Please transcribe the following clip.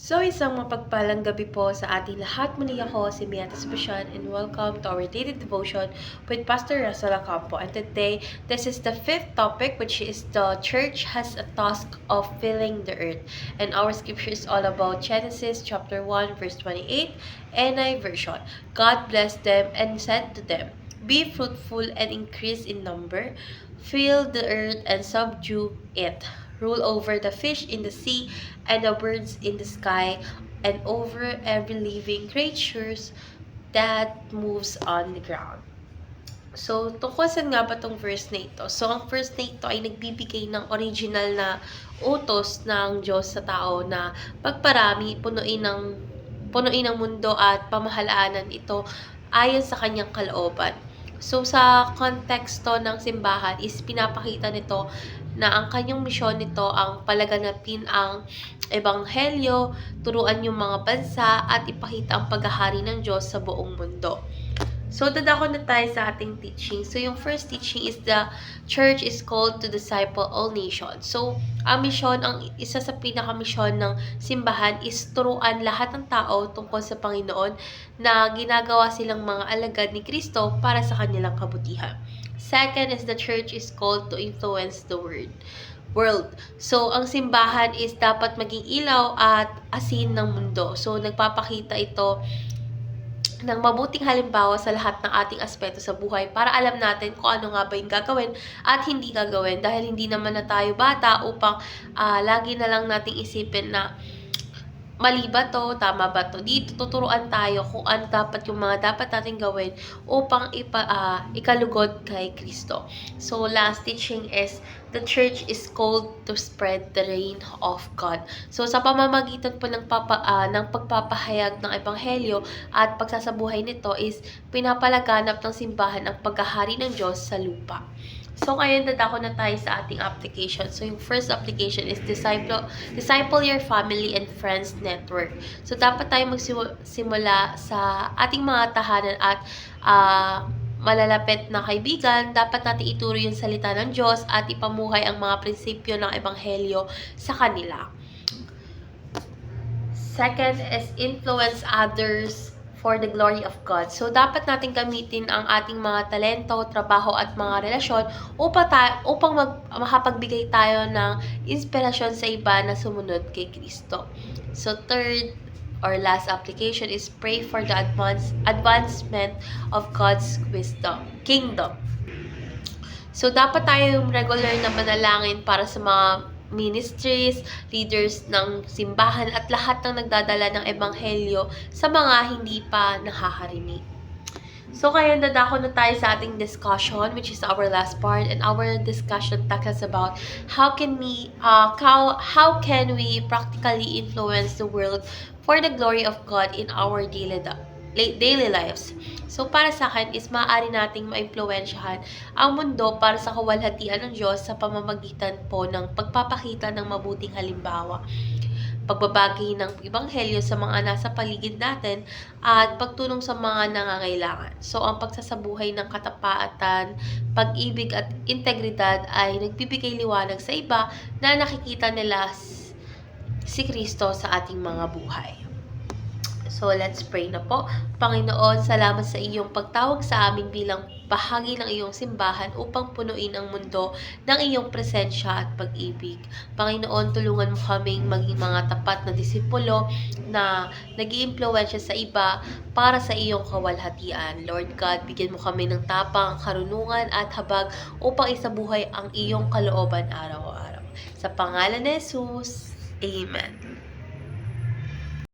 So, isang mapagpalang gabi po sa ating lahat. Muli ako si Miata Sebastian and welcome to our daily devotion with Pastor Russell Acampo. And today, this is the fifth topic, which is the church has a task of filling the earth. And our scripture is all about Genesis chapter 1 verse 28, NI version. God blessed them and said to them, "Be fruitful and increase in number, fill the earth and subdue it. Rule over the fish in the sea and the birds in the sky, and over every living creatures that moves on the ground." So, tungkol saan nga ba tong verse na ito? So, ang verse na ito ay nagbibigay ng original na utos ng Diyos sa tao na pagparami, punuin ng mundo at pamahalaanan ito ayon sa kanyang kalooban. So, sa konteksto ng simbahan is pinapakita nito na ang kanyang misyon nito ang palaganapin ang ebanghelyo, turuan yung mga bansa, at ipakita ang paghahari ng Diyos sa buong mundo. So, dadako na tayo sa ating teaching. So, yung first teaching is the church is called to disciple all nations. So, ang isa sa pinaka-misyon ng simbahan is turuan lahat ng tao tungkol sa Panginoon na ginagawa silang mga alagad ni Kristo para sa kanilang kabutihan. Second is the church is called to influence the world. So, ang simbahan is dapat maging ilaw at asin ng mundo. So, nagpapakita ito ng mabuting halimbawa sa lahat ng ating aspeto sa buhay para alam natin kung ano nga ba yung gagawin at hindi gagawin, dahil hindi naman na tayo bata upang lagi na lang nating isipin na mali ba to, tama ba to. Dito tuturuan tayo kung ano dapat yung mga dapat natin gawin upang ikalugod kay Kristo. So, last teaching is the church is called to spread the reign of God. So, sa pamamagitan po ng pagpapahayag ng ebanghelyo at pagsasabuhay nito is pinapalaganap ng simbahan ang paghahari ng Diyos sa lupa. So, ngayon dadako na tayo sa ating application. So, yung first application is disciple your family and friends network. So, dapat tayo magsimula sa ating mga tahanan at malalapit na kaibigan. Dapat natin ituro yung salita ng Diyos at ipamuhay ang mga prinsipyo ng ebanghelyo sa kanila. Second is influence others for the glory of God. So, dapat natin gamitin ang ating mga talento, trabaho at mga relasyon upang makapagbigay tayo ng inspirasyon sa iba na sumunod kay Kristo. So, third or last application is pray for the advancement of God's kingdom. So, dapat tayo yung regular na manalangin para sa mga ministries, leaders ng simbahan at lahat ng nagdadala ng ebanghelyo sa mga hindi pa nakakarinig. So, kaya dadako na tayo sa ating discussion, which is our last part, and our discussion talks about how can we practically influence the world for the glory of God in our daily lives. So, para sa akin is maaari nating maimpluwensyahan ang mundo para sa kawalhatian ng Diyos sa pamamagitan po ng pagpapakita ng mabuting halimbawa, pagbabagi ng ebanghelyo sa mga nasa paligid natin, at pagtulong sa mga nangangailangan. So, ang pagsasabuhay ng katapatan, pag-ibig at integridad ay nagbibigay liwanag sa iba na nakikita nila si Kristo sa ating mga buhay. So, let's pray na po. Panginoon, salamat sa iyong pagtawag sa amin bilang bahagi ng iyong simbahan upang punuin ang mundo ng iyong presensya at pag-ibig. Panginoon, tulungan mo kaming maging mga tapat na disipulo na nag-iimpluwensya sa iba para sa iyong kawalhatian. Lord God, bigyan mo kami ng tapang, karunungan at habag upang isabuhay ang iyong kalooban araw-araw. Sa pangalan ni Jesus, Amen.